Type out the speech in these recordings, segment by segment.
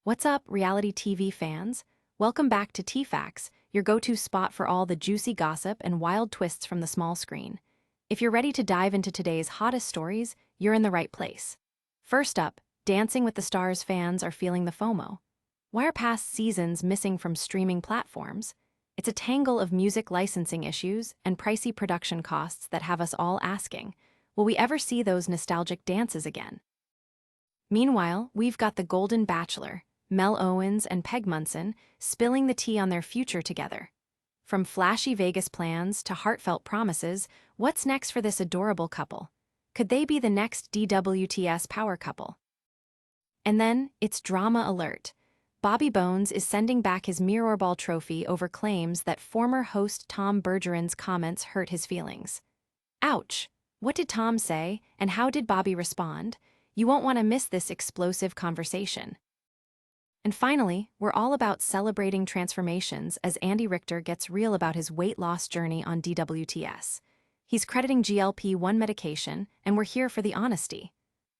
What's up, reality TV fans? Welcome back to T-Facts, your go-to spot for all the juicy gossip and wild twists from the small screen. If you're ready to dive into today's hottest stories, you're in the right place. First up, Dancing with the Stars fans are feeling the FOMO. Why are past seasons missing from streaming platforms? It's a tangle of music licensing issues and pricey production costs that have us all asking, will we ever see those nostalgic dances again? Meanwhile, we've got the Golden Bachelor, Mel Owens and Peg Munson, spilling the tea on their future together. From flashy Vegas plans to heartfelt promises, what's next for this adorable couple? Could they be the next DWTS power couple? And then, it's drama alert. Bobby Bones is sending back his Mirrorball Trophy over claims that former host Tom Bergeron's comments hurt his feelings. Ouch! What did Tom say, and how did Bobby respond? You won't want to miss this explosive conversation. And finally, we're all about celebrating transformations as Andy Richter gets real about his weight loss journey on DWTS. He's crediting GLP-1 medication, and we're here for the honesty.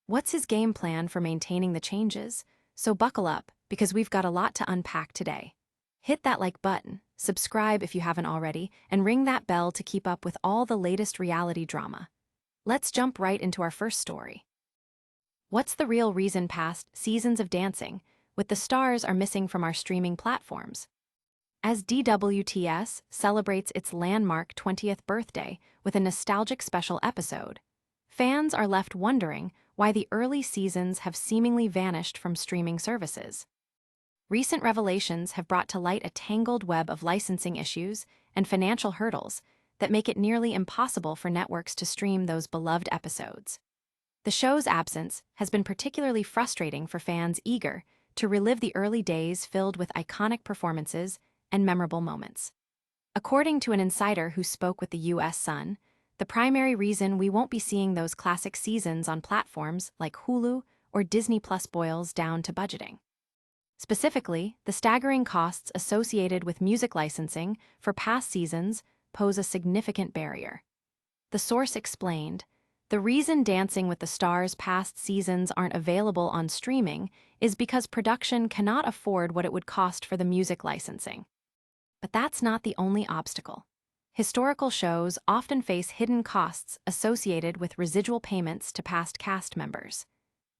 What's his game plan for maintaining the changes? So buckle up, because we've got a lot to unpack today. Hit that like button, subscribe if you haven't already, and ring that bell to keep up with all the latest reality drama. Let's jump right into our first story. What's the real reason past seasons of Dancing with the Stars are missing from our streaming platforms? As DWTS celebrates its landmark 20th birthday with a nostalgic special episode, fans are left wondering why the early seasons have seemingly vanished from streaming services. Recent revelations have brought to light a tangled web of licensing issues and financial hurdles that make it nearly impossible for networks to stream those beloved episodes. The show's absence has been particularly frustrating for fans eager to relive the early days filled with iconic performances and memorable moments. According to an insider who spoke with the U.S. Sun, the primary reason we won't be seeing those classic seasons on platforms like Hulu or Disney Plus boils down to budgeting. Specifically, the staggering costs associated with music licensing for past seasons pose a significant barrier. The source explained, the reason Dancing with the Stars' past seasons aren't available on streaming is because production cannot afford what it would cost for the music licensing. But that's not the only obstacle. Historical shows often face hidden costs associated with residual payments to past cast members.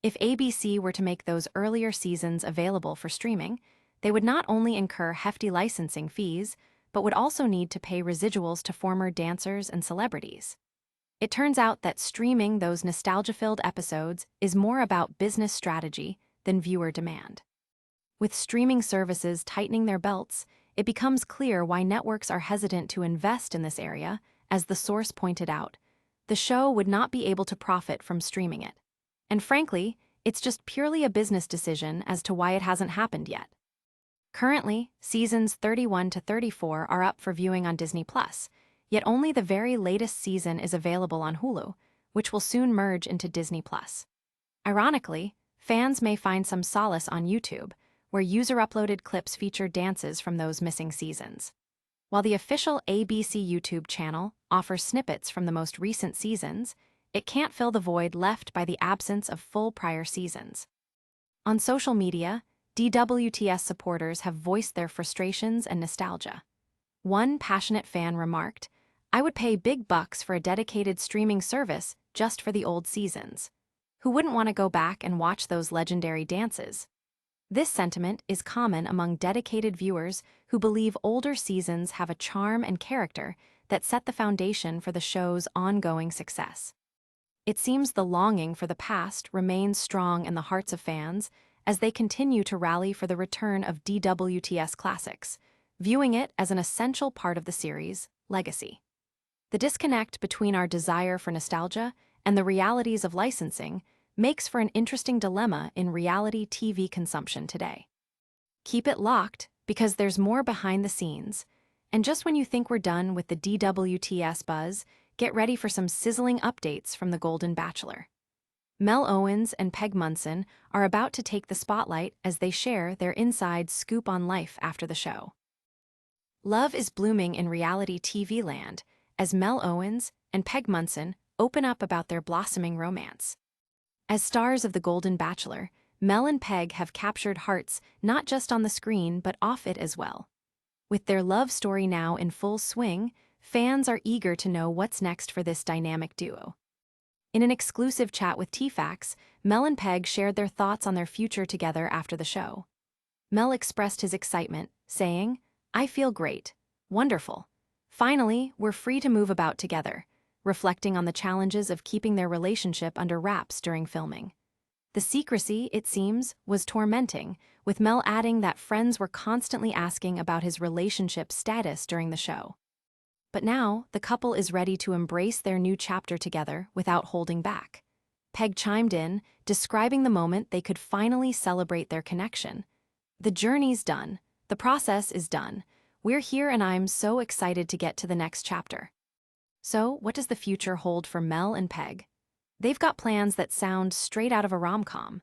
If ABC were to make those earlier seasons available for streaming, they would not only incur hefty licensing fees, but would also need to pay residuals to former dancers and celebrities. It turns out that streaming those nostalgia-filled episodes is more about business strategy than viewer demand. With streaming services tightening their belts, it becomes clear why networks are hesitant to invest in this area. As the source pointed out, the show would not be able to profit from streaming it. And frankly, it's just purely a business decision as to why it hasn't happened yet. Currently, seasons 31 to 34 are up for viewing on Disney Plus, yet only the very latest season is available on Hulu, which will soon merge into Disney Plus. Ironically, fans may find some solace on YouTube, where user-uploaded clips feature dances from those missing seasons. While the official ABC YouTube channel offers snippets from the most recent seasons, it can't fill the void left by the absence of full prior seasons. On social media, DWTS supporters have voiced their frustrations and nostalgia. One passionate fan remarked, "I would pay big bucks for a dedicated streaming service just for the old seasons. Who wouldn't want to go back and watch those legendary dances?" This sentiment is common among dedicated viewers who believe older seasons have a charm and character that set the foundation for the show's ongoing success. It seems the longing for the past remains strong in the hearts of fans as they continue to rally for the return of DWTS classics, viewing it as an essential part of the series' legacy. The disconnect between our desire for nostalgia and the realities of licensing makes for an interesting dilemma in reality TV consumption today. Keep it locked, because there's more behind the scenes. And just when you think we're done with the DWTS buzz, get ready for some sizzling updates from the Golden Bachelor. Mel Owens and Peg Munson are about to take the spotlight as they share their inside scoop on life after the show. Love is blooming in reality TV land as Mel Owens and Peg Munson open up about their blossoming romance. As stars of the Golden Bachelor, Mel and Peg have captured hearts not just on the screen but off it as well. With their love story now in full swing, fans are eager to know what's next for this dynamic duo. In an exclusive chat with TFAX, Mel and Peg shared their thoughts on their future together after the show. Mel expressed his excitement, saying, "I feel great. Wonderful. Finally, we're free to move about together," reflecting on the challenges of keeping their relationship under wraps during filming. The secrecy, it seems, was tormenting, with Mel adding that friends were constantly asking about his relationship status during the show. But now, the couple is ready to embrace their new chapter together without holding back. Peg chimed in, describing the moment they could finally celebrate their connection. "The journey's done. The process is done. We're here and I'm so excited to get to the next chapter." So, what does the future hold for Mel and Peg? They've got plans that sound straight out of a rom-com.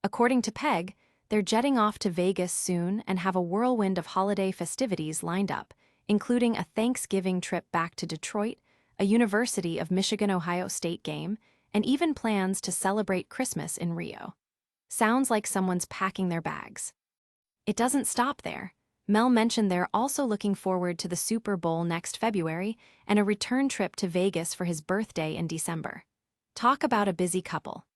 According to Peg, they're jetting off to Vegas soon and have a whirlwind of holiday festivities lined up, including a Thanksgiving trip back to Detroit, a University of Michigan-Ohio State game, and even plans to celebrate Christmas in Rio. Sounds like someone's packing their bags. It doesn't stop there. Mel mentioned they're also looking forward to the Super Bowl next February and a return trip to Vegas for his birthday in December. Talk about a busy couple.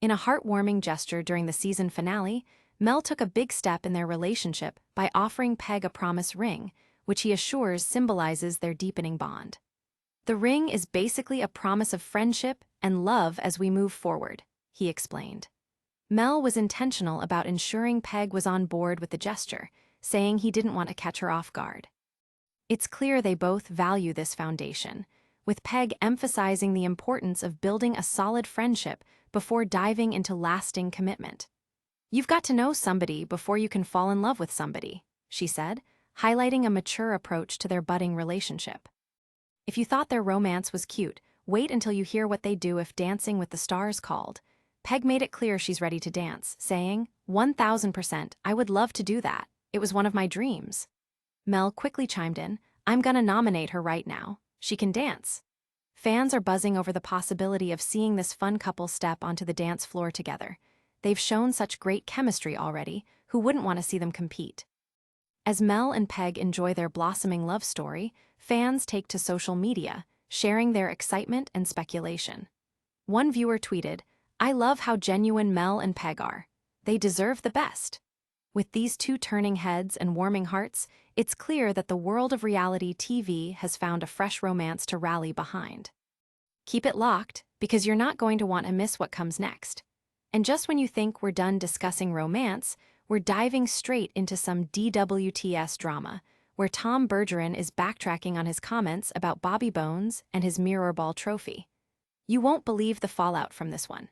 In a heartwarming gesture during the season finale, Mel took a big step in their relationship by offering Peg a promise ring, which he assures symbolizes their deepening bond. "The ring is basically a promise of friendship and love as we move forward," he explained. Mel was intentional about ensuring Peg was on board with the gesture, saying he didn't want to catch her off guard. It's clear they both value this foundation, with Peg emphasizing the importance of building a solid friendship before diving into lasting commitment. "You've got to know somebody before you can fall in love with somebody," she said, highlighting a mature approach to their budding relationship. If you thought their romance was cute, wait until you hear what they do if Dancing with the Stars called. Peg made it clear she's ready to dance, saying, "1000%, I would love to do that. It was one of my dreams." Mel quickly chimed in, "I'm gonna nominate her right now. She can dance." Fans are buzzing over the possibility of seeing this fun couple step onto the dance floor together. They've shown such great chemistry already, who wouldn't want to see them compete? As Mel and Peg enjoy their blossoming love story, fans take to social media, sharing their excitement and speculation. One viewer tweeted, "I love how genuine Mel and Peg are. They deserve the best." With these two turning heads and warming hearts, it's clear that the world of reality TV has found a fresh romance to rally behind. Keep it locked, because you're not going to want to miss what comes next. And just when you think we're done discussing romance, we're diving straight into some DWTS drama, where Tom Bergeron is backtracking on his comments about Bobby Bones and his Mirrorball Trophy. You won't believe the fallout from this one.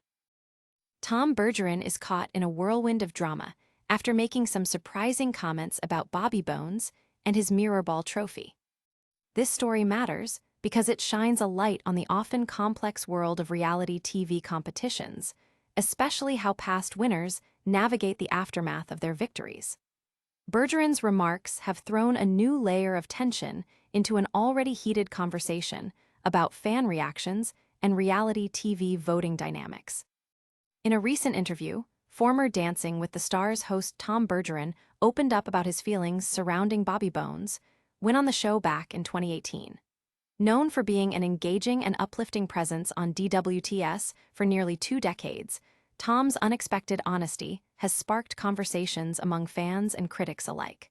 Tom Bergeron is caught in a whirlwind of drama after making some surprising comments about Bobby Bones and his Mirrorball Trophy. This story matters because it shines a light on the often complex world of reality TV competitions, especially how past winners navigate the aftermath of their victories. Bergeron's remarks have thrown a new layer of tension into an already heated conversation about fan reactions and reality TV voting dynamics. In a recent interview, former Dancing with the Stars host Tom Bergeron opened up about his feelings surrounding Bobby Bones, went on the show back in 2018. Known for being an engaging and uplifting presence on DWTS for nearly 2 decades, Tom's unexpected honesty has sparked conversations among fans and critics alike.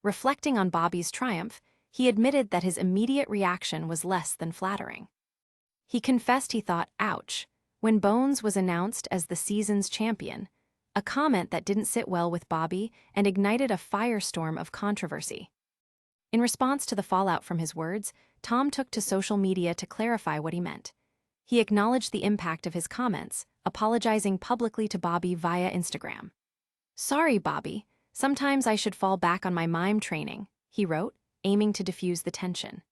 Reflecting on Bobby's triumph, he admitted that his immediate reaction was less than flattering. He confessed he thought, "ouch," when Bones was announced as the season's champion, a comment that didn't sit well with Bobby and ignited a firestorm of controversy. In response to the fallout from his words, Tom took to social media to clarify what he meant. He acknowledged the impact of his comments, apologizing publicly to Bobby via Instagram. "Sorry, Bobby. Sometimes I should fall back on my mime training," he wrote, aiming to diffuse the tension.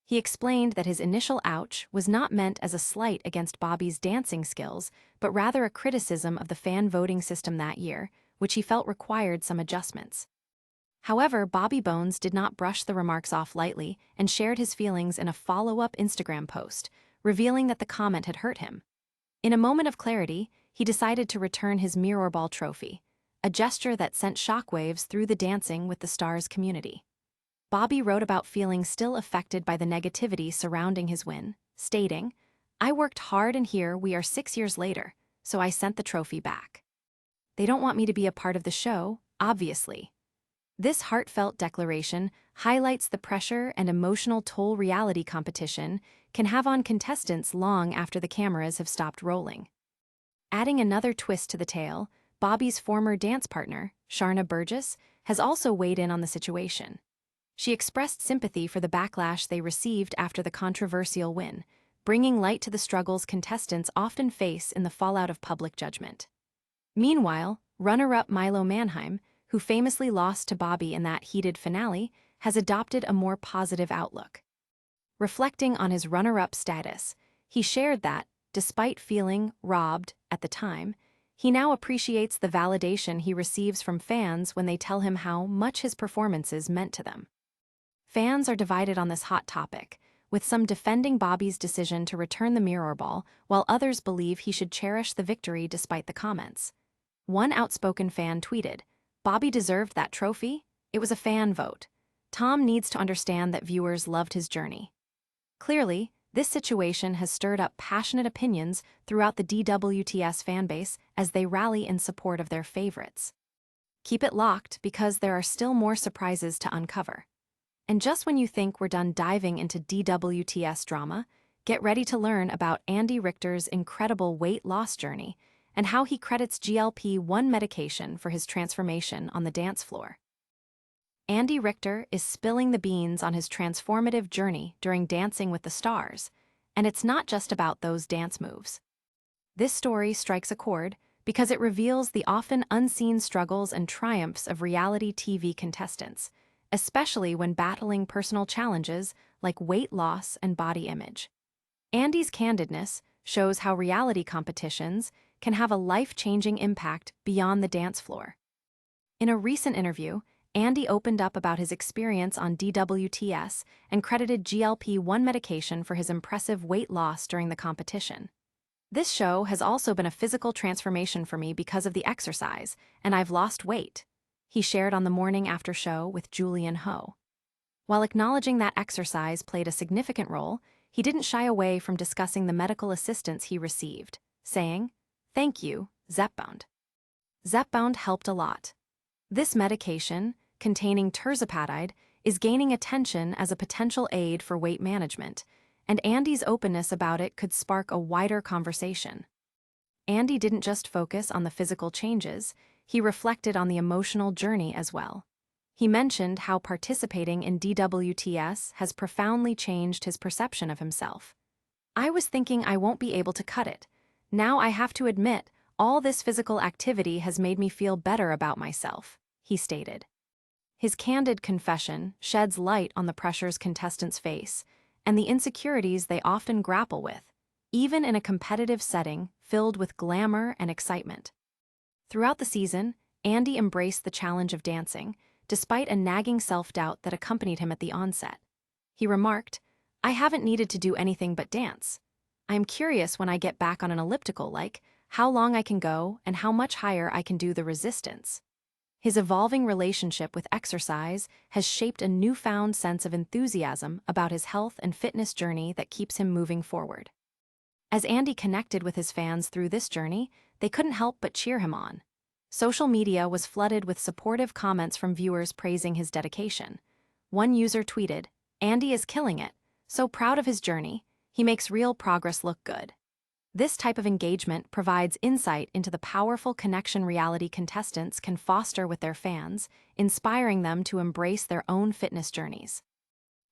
He explained that his initial ouch was not meant as a slight against Bobby's dancing skills, but rather a criticism of the fan voting system that year, which he felt required some adjustments. However, Bobby Bones did not brush the remarks off lightly and shared his feelings in a follow-up Instagram post, revealing that the comment had hurt him. In a moment of clarity, he decided to return his Mirrorball Trophy, a gesture that sent shockwaves through the Dancing with the Stars community. Bobby wrote about feeling still affected by the negativity surrounding his win, stating, "I worked hard and here we are 6 years later, so I sent the trophy back. They don't want me to be a part of the show, obviously." This heartfelt declaration highlights the pressure and emotional toll reality competition can have on contestants long after the cameras have stopped rolling. Adding another twist to the tale, Bobby's former dance partner, Sharna Burgess, has also weighed in on the situation. She expressed sympathy for the backlash they received after the controversial win, bringing light to the struggles contestants often face in the fallout of public judgment. Meanwhile, runner-up Milo Manheim, who famously lost to Bobby in that heated finale, has adopted a more positive outlook. Reflecting on his runner-up status, he shared that, despite feeling robbed at the time, he now appreciates the validation he receives from fans when they tell him how much his performances meant to them. Fans are divided on this hot topic, with some defending Bobby's decision to return the Mirrorball, while others believe he should cherish the victory despite the comments. One outspoken fan tweeted, "Bobby deserved that trophy. It was a fan vote. Tom needs to understand that viewers loved his journey." Clearly, this situation has stirred up passionate opinions throughout the DWTS fanbase as they rally in support of their favorites. Keep it locked because there are still more surprises to uncover. And just when you think we're done diving into DWTS drama, get ready to learn about Andy Richter's incredible weight loss journey and how he credits GLP-1 medication for his transformation on the dance floor. Andy Richter is spilling the beans on his transformative journey during Dancing with the Stars, and it's not just about those dance moves. This story strikes a chord because it reveals the often unseen struggles and triumphs of reality TV contestants, especially when battling personal challenges like weight loss and body image. Andy's candidness shows how reality competitions can have a life-changing impact beyond the dance floor. In a recent interview, Andy opened up about his experience on DWTS and credited GLP-1 medication for his impressive weight loss during the competition. "This show has also been a physical transformation for me because of the exercise, and I've lost weight," he shared on the morning after show with Julian Ho. While acknowledging that exercise played a significant role, he didn't shy away from discussing the medical assistance he received, saying, "Thank you, Zepbound. Zepbound helped a lot. This medication, containing tirzepatide, is gaining attention as a potential aid for weight management, and Andy's openness about it could spark a wider conversation." Andy didn't just focus on the physical changes, he reflected on the emotional journey as well. He mentioned how participating in DWTS has profoundly changed his perception of himself. "I was thinking I won't be able to cut it. Now I have to admit, all this physical activity has made me feel better about myself," he stated. His candid confession sheds light on the pressures contestants face and the insecurities they often grapple with, even in a competitive setting filled with glamour and excitement. Throughout the season, Andy embraced the challenge of dancing, despite a nagging self-doubt that accompanied him at the onset. He remarked, "I haven't needed to do anything but dance. I'm curious when I get back on an elliptical how long I can go and how much higher I can do the resistance." His evolving relationship with exercise has shaped a newfound sense of enthusiasm about his health and fitness journey that keeps him moving forward. As Andy connected with his fans through this journey, they couldn't help but cheer him on. Social media was flooded with supportive comments from viewers praising his dedication. One user tweeted, "Andy is killing it. So proud of his journey. He makes real progress look good." This type of engagement provides insight into the powerful connection reality contestants can foster with their fans, inspiring them to embrace their own fitness journeys.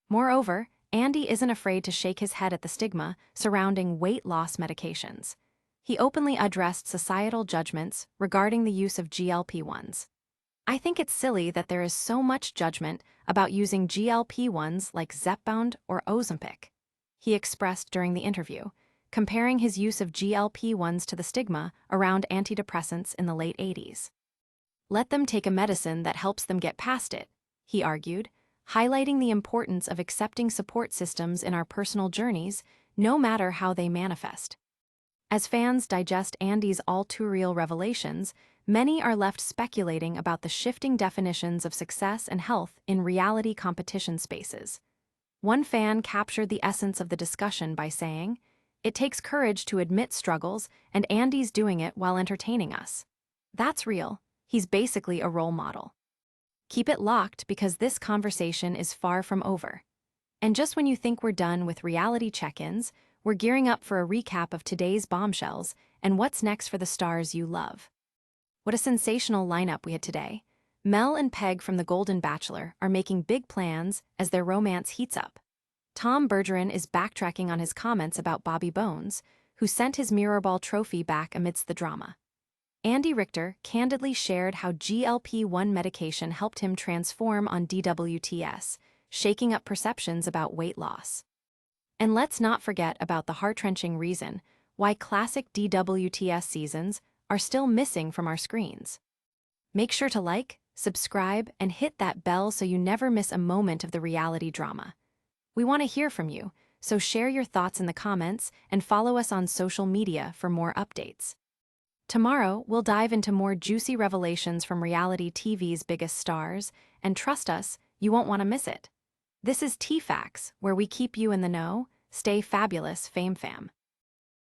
Moreover, Andy isn't afraid to shake his head at the stigma surrounding weight loss medications. He openly addressed societal judgments regarding the use of GLP-1s. "I think it's silly that there is so much judgment about using GLP-1s like Zepbound or Ozempic," he expressed during the interview, comparing his use of GLP-1s to the stigma around antidepressants in the late 80s. "Let them take a medicine that helps them get past it," he argued, highlighting the importance of accepting support systems in our personal journeys, no matter how they manifest. As fans digest Andy's all-too-real revelations, many are left speculating about the shifting definitions of success and health in reality competition spaces. One fan captured the essence of the discussion by saying, "It takes courage to admit struggles, and Andy's doing it while entertaining us. That's real. He's basically a role model." Keep it locked because this conversation is far from over. And just when you think we're done with reality check-ins, we're gearing up for a recap of today's bombshells and what's next for the stars you love. What a sensational lineup we had today. Mel and Peg from the Golden Bachelor are making big plans as their romance heats up. Tom Bergeron is backtracking on his comments about Bobby Bones, who sent his Mirrorball Trophy back amidst the drama. Andy Richter candidly shared how GLP-1 medication helped him transform on DWTS, shaking up perceptions about weight loss. And let's not forget about the heart-wrenching reason why classic DWTS seasons are still missing from our screens. Make sure to like, subscribe, and hit that bell so you never miss a moment of the reality drama. We want to hear from you, so share your thoughts in the comments and follow us on social media for more updates. Tomorrow, we'll dive into more juicy revelations from reality TV's biggest stars, and trust us, you won't want to miss it. This is T-Facts, where we keep you in the know. Stay fabulous, Fame Fam.